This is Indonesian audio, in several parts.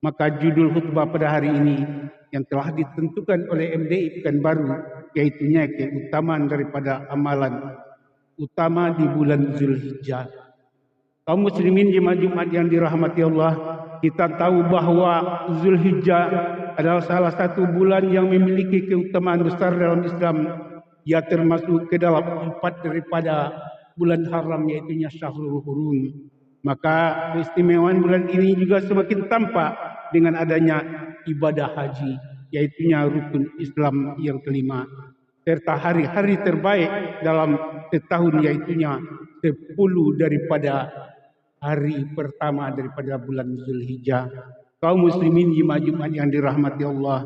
Maka judul khutbah pada hari ini yang telah ditentukan oleh MDI Pekanbaru, yaitunya keutamaan daripada amalan utama di bulan Zulhijjah. Kaum muslimin jemaah Jumat yang dirahmati Allah, kita tahu bahwa Zulhijjah adalah salah satu bulan yang memiliki keutamaan besar dalam Islam. Ia termasuk ke dalam 4 daripada bulan haram, yaitunya Syahrul Hurum. Maka keistimewaan bulan ini juga semakin tampak dengan adanya ibadah haji, yaitunya rukun Islam yang kelima, serta hari-hari terbaik dalam setahun, yaitunya 10 daripada hari pertama daripada bulan Zulhijjah. Kaum muslimin jemaah Jumat yang dirahmati Allah,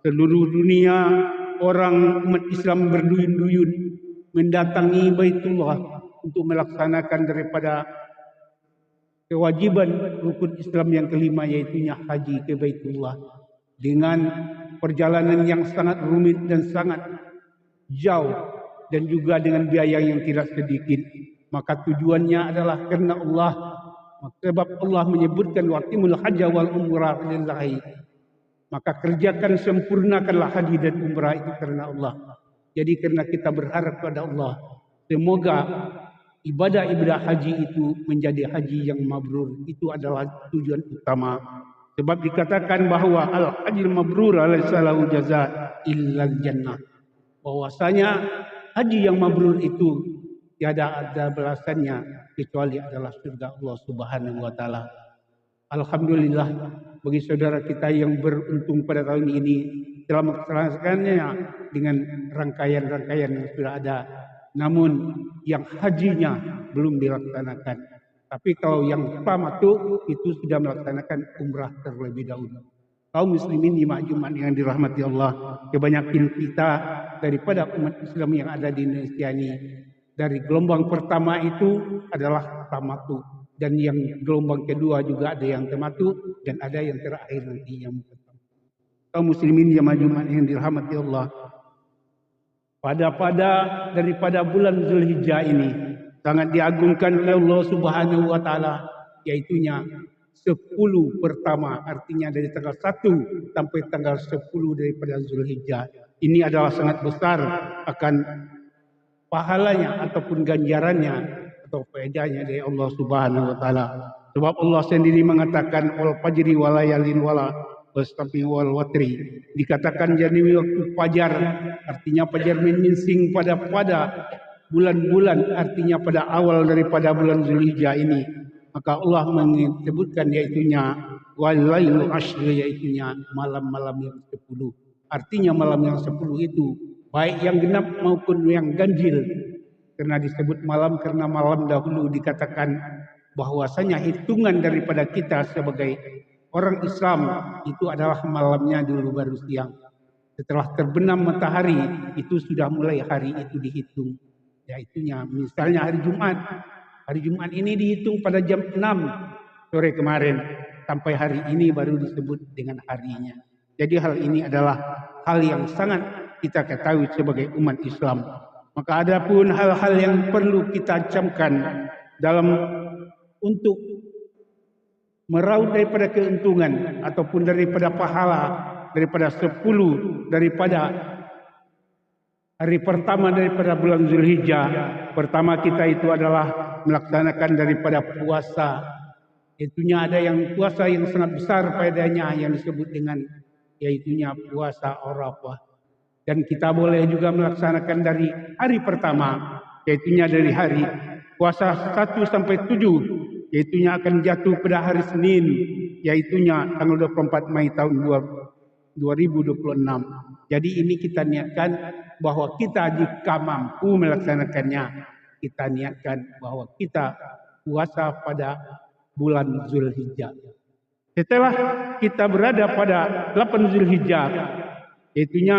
seluruh dunia orang umat Islam berduyun-duyun mendatangi Baitullah untuk melaksanakan daripada kewajiban rukun Islam yang kelima, yaitunya haji ke Baitullah, dengan perjalanan yang sangat rumit dan sangat jauh dan juga dengan biaya yang tidak sedikit. Maka tujuannya adalah karena Allah. Sebab Allah menyebutkan waqtimul hajja wal umrah lillahi. Maka kerjakan, sempurnakanlah haji dan umrah itu karena Allah. Jadi karena kita berharap kepada Allah, semoga ibadah-ibadah haji itu menjadi haji yang mabrur. Itu adalah tujuan utama. Sebab dikatakan bahwa al-hajjul mabrur laisa lahu jazaa illa jannah. Bahwasanya haji yang mabrur itu tiada ada balasannya kecuali adalah surga Allah Subhanahu wa taala. Alhamdulillah bagi saudara kita yang beruntung pada tahun ini telah melaksanakannya dengan rangkaian-rangkaian yang sudah ada. Namun yang hajinya belum dilaksanakan. Tapi kalau yang tamattu itu sudah melaksanakan umrah terlebih dahulu. Kaum muslimin jemaah Jumat yang dirahmati Allah, kebanyakan kita daripada umat Islam yang ada di Indonesia ini, dari gelombang pertama itu adalah tamattu, dan yang gelombang kedua juga ada yang tamattu, dan ada yang terakhir nanti yang kaum muslimin jemaah Jumat yang dirahmati Allah, pada daripada bulan Zulhijjah ini sangat diagungkan oleh Allah Subhanahu wa taala, yaitunya 10 pertama, artinya dari tanggal 1 sampai tanggal 10 daripada Zulhijjah. Ini adalah sangat besar akan pahalanya ataupun ganjarannya atau faedahnya dari Allah Subhanahu wa taala. Sebab Allah sendiri mengatakan wal fajri wa layalin wala wastafi wal watri. Dikatakan jadi waktu fajar, artinya fajar menyingsing pada bulan-bulan, artinya pada awal daripada bulan Zulhijjah ini. Maka Allah menyebutkan yaitunya wal lailul ashri, yaitunya malam-malam yang 10. Artinya malam yang 10 itu baik yang genap maupun yang ganjil. Karena disebut malam karena malam dahulu dikatakan bahwasanya hitungan daripada kita sebagai orang Islam itu adalah malamnya dulu baru siang. Setelah terbenam matahari itu sudah mulai hari itu dihitung. Yaitunya misalnya hari Jumat. Hari Jumat ini dihitung pada jam 6 sore kemarin. Sampai hari ini baru disebut dengan harinya. Jadi hal ini adalah hal yang sangat kita ketahui sebagai umat Islam. Maka ada pun hal-hal yang perlu kita camkan dalam untuk meraup daripada keuntungan ataupun daripada pahala daripada 10 daripada hari pertama daripada bulan Zulhijjah. Pertama kita itu adalah melaksanakan daripada puasa. Itunya ada yang puasa yang sangat besar padanya yang disebut dengan yaitunya puasa Arafah. Dan kita boleh juga melaksanakan dari hari pertama, yaitunya dari hari puasa 1 sampai 7, yaitunya akan jatuh pada hari Senin, yaitunya tanggal 24 Mei tahun 2026. Jadi ini kita niatkan bahwa kita jika mampu melaksanakannya, kita niatkan bahwa kita puasa pada bulan Zulhijjah. Setelah kita berada pada 8 Zulhijjah, yaitunya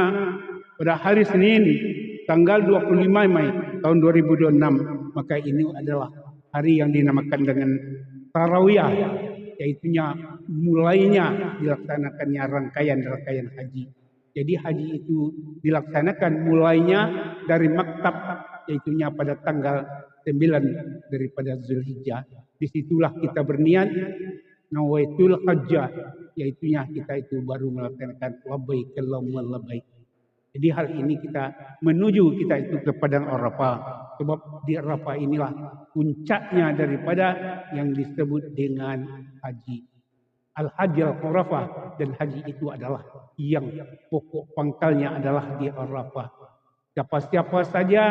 pada hari Senin tanggal 25 Mei tahun 2026, maka ini adalah hari yang dinamakan dengan Tarawiyah, yaitunya mulainya dilaksanakannya rangkaian haji. Jadi haji itu dilaksanakan mulainya dari maktab, yaitunya pada tanggal 9 daripada Zulhijjah. Disitulah kita berniat nawaitul hajjah, yaitunya kita itu baru melaksanakan labbaik Allahumma labbaik. Jadi hari ini kita menuju kita itu ke padang Arafah, sebab di Arafah inilah puncaknya daripada yang disebut dengan haji. Al-Hajj al-Arafah, dan haji itu adalah yang pokok pangkalnya adalah di Arafah. Siapa-siapa saja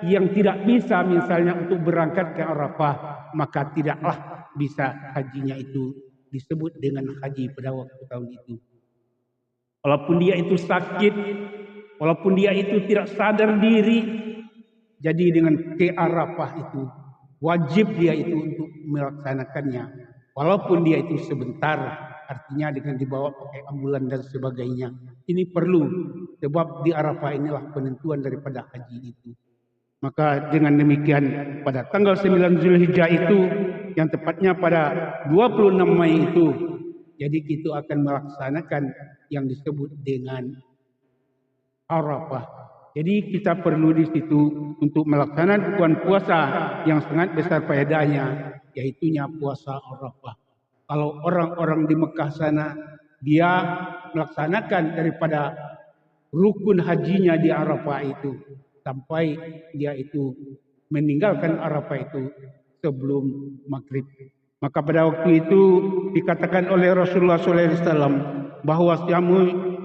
yang tidak bisa misalnya untuk berangkat ke Arafah, maka tidaklah bisa hajinya itu disebut dengan haji pada waktu tahun itu. Walaupun dia itu sakit, walaupun dia itu tidak sadar diri, jadi dengan ke Arafah itu wajib dia itu untuk melaksanakannya. Walaupun dia itu sebentar, artinya dengan dibawa pakai ambulan dan sebagainya. Ini perlu, sebab di Arafah inilah penentuan daripada haji itu. Maka dengan demikian pada tanggal 9 Zulhijjah itu, yang tepatnya pada 26 Mei itu, jadi kita akan melaksanakan yang disebut dengan Arafah. Jadi kita perlu di situ untuk melaksanakan puasa yang sangat besar faedahnya, yaitunya puasa Arafah. Kalau orang-orang di Mekah sana, dia melaksanakan daripada rukun hajinya di Arafah itu sampai dia itu meninggalkan Arafah itu sebelum maghrib. Maka pada waktu itu dikatakan oleh Rasulullah SAW bahwa siamu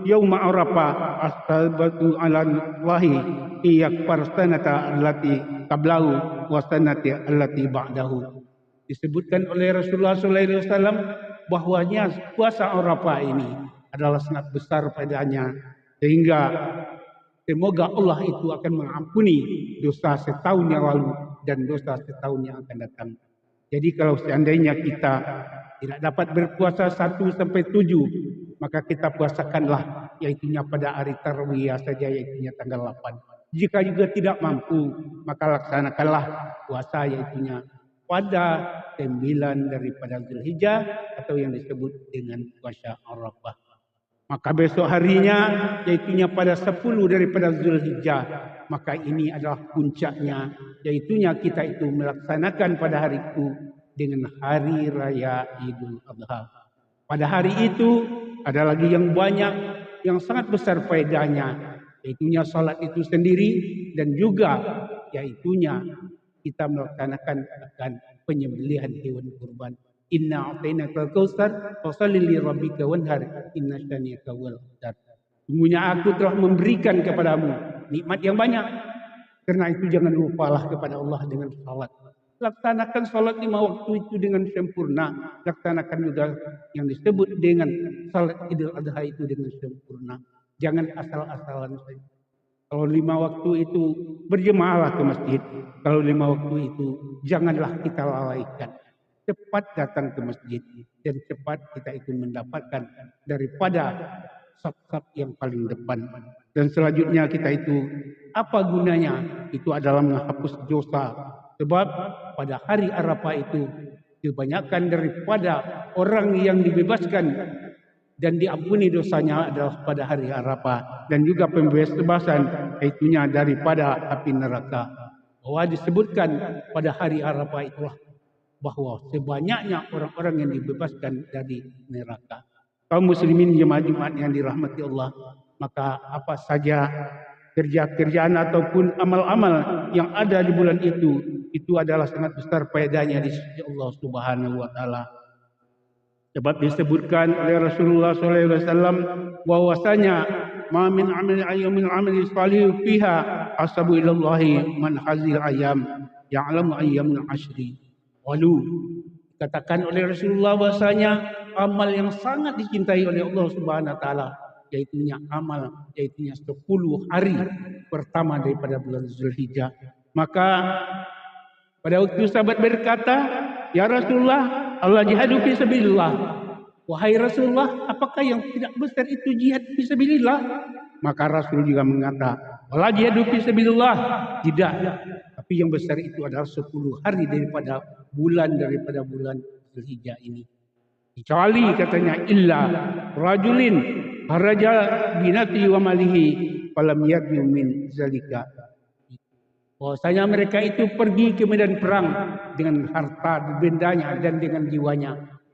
yauma Arafah astabatu ala Allahi iyakfar sanata allati qablahu wa sanati allati ba'dahu. Disebutkan oleh Rasulullah SAW bahwanya puasa Arafah ini adalah sangat besar padanya, sehingga semoga Allah itu akan mengampuni dosa setahun yang lalu dan dosa setahun yang akan datang. Jadi kalau seandainya kita tidak dapat berpuasa 1 sampai 7, maka kita puasakanlah yaitunya pada hari Tarwiyah saja, yaitunya tanggal 8. Jika juga tidak mampu, maka laksanakanlah puasa yaitunya pada 9 daripada Zulhijjah atau yang disebut dengan puasa Arafah. Maka besok harinya yaitunya pada 10 daripada Zulhijjah, maka ini adalah puncaknya, yaitunya kita itu melaksanakan pada hari itu dengan hari raya Idul Adha. Pada hari itu ada lagi yang banyak yang sangat besar faedahnya, yaitunya salat itu sendiri dan juga yaitunya kita melaksanakan akan penyembelihan hewan kurban. Inna a'tainakal kautsar fashalli li rabbika wanhar inna syani'aka wal abtar. Sungguhnya aku telah memberikan kepadamu nikmat yang banyak. Karena itu jangan lupalah kepada Allah dengan salat. Laksanakan salat 5 waktu itu dengan sempurna. Laksanakan juga yang disebut dengan salat Idul Adha itu dengan sempurna. Jangan asal-asalan saja. Kalau 5 waktu itu berjemaahlah ke masjid. Kalau 5 waktu itu janganlah kita lalaikan. Cepat datang ke masjid dan cepat kita itu mendapatkan daripada saf-saf yang paling depan. Dan selanjutnya kita itu apa gunanya? Itu adalah menghapus dosa. Sebab pada hari Arafah itu kebanyakan daripada orang yang dibebaskan dan diampuni dosanya adalah pada hari Arafah, dan juga pembebasan yaitunya daripada api neraka. Bahwa disebutkan pada hari Arafah itulah bahwa sebanyaknya orang-orang yang dibebaskan dari neraka. Kaum muslimin jemaah Jumat yang dirahmati Allah, maka apa saja kerja-kerjaan ataupun amal-amal yang ada di bulan itu adalah sangat besar faedahnya di sisi Allah Subhanahu wa taala. Sebab disebutkan oleh Rasulullah SAW bahwasanya ma min amali ayyamin amali salih fiha asabu ilallahi man hazil ayyam ya'lamu ayyamul ashri. Lalu dikatakan oleh Rasulullah bahwasanya amal yang sangat dicintai oleh Allah Subhanahu wa taala yaitunya amal yaitunya 10 hari pertama daripada bulan Zulhijjah. Maka pada waktu sahabat berkata, "Ya Rasulullah, Allah jihadu fi sabilillah." Wahai Rasulullah, apakah yang tidak besar itu jihad fi sabilillah? Maka Rasul juga mengata, "Allah jihadu fi sabilillah." Tidak. Tapi yang besar itu adalah 10 hari daripada bulan Zulhijjah ini. Kecuali katanya illa rajulin haraja binati wa malihi falam yarju min zalika. Bahwasanya mereka itu pergi ke medan perang dengan harta bendanya dan dengan jiwanya.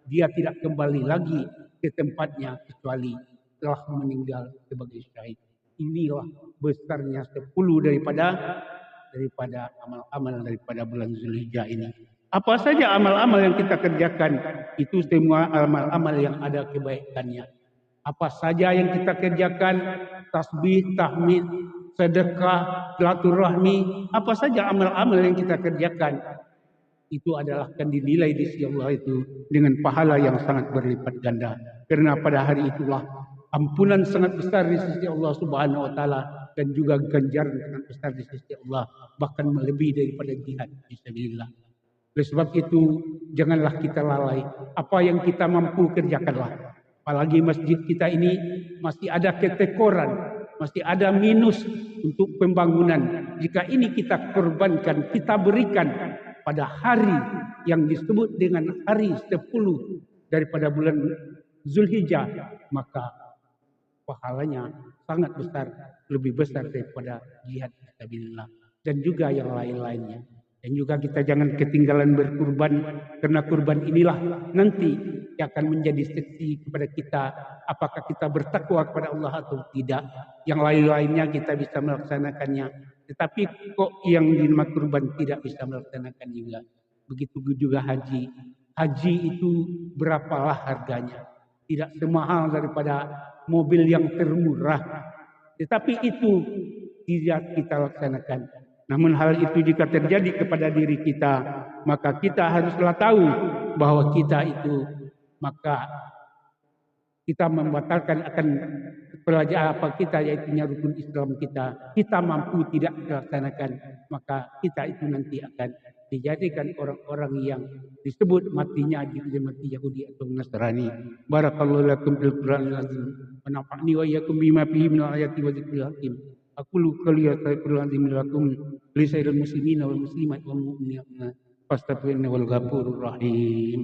dia tidak kembali lagi ke tempatnya kecuali telah meninggal sebagai syahid. Inilah besarnya 10 daripada amal-amal daripada bulan Zulhijjah ini. Apa saja amal-amal yang kita kerjakan, itu semua amal-amal yang ada kebaikannya. Apa saja yang kita kerjakan, tasbih, tahmid, sedekah, silaturahmi, apa saja amal-amal yang kita kerjakan, itu adalah akan dinilai di sisi Allah itu dengan pahala yang sangat berlipat ganda. Karena pada hari itulah ampunan sangat besar di sisi Allah Subhanahu wa taala dan juga ganjaran sangat besar di sisi Allah, bahkan melebihi daripada jihad fisabilillah. Oleh sebab itu, janganlah kita lalai. Apa yang kita mampu kerjakanlah. Apalagi masjid kita ini masih ada ketekoran, masih ada minus untuk pembangunan. Jika ini kita korbankan, kita berikan pada hari yang disebut dengan hari 10 daripada bulan Zulhijjah, maka pahalanya sangat besar, lebih besar daripada jihad fisabilillah dan juga yang lain-lainnya. Dan juga kita jangan ketinggalan berkurban, karena kurban inilah nanti yang akan menjadi saksi kepada kita apakah kita bertakwa kepada Allah atau tidak. Yang lain-lainnya kita bisa melaksanakannya, tetapi kok yang dinamakan kurban tidak bisa melaksanakan juga. Begitu juga haji. Haji itu berapalah harganya? Tidak semahal daripada mobil yang termurah, tetapi itu tidak kita laksanakan. Namun hal itu jika terjadi kepada diri kita, maka kita haruslah tahu bahwa kita itu, maka kita membatalkan akan pelajaran apa kita, yaitu rukun Islam kita mampu tidak dilaksanakan, maka kita itu nanti akan dijadikan orang-orang yang disebut matinya mati Yahudi atau Nasrani. Barakallahu lakum fil Qur'anil azim wa nafa'ni wa iyyakum bima fihi minal ayati wa dzikril hakim. Aqulu qouli astaghfirul azim lakum li sairil muslimina wal muslimat wal mu'minat fastaghfiruhu wal ghafurur rahim.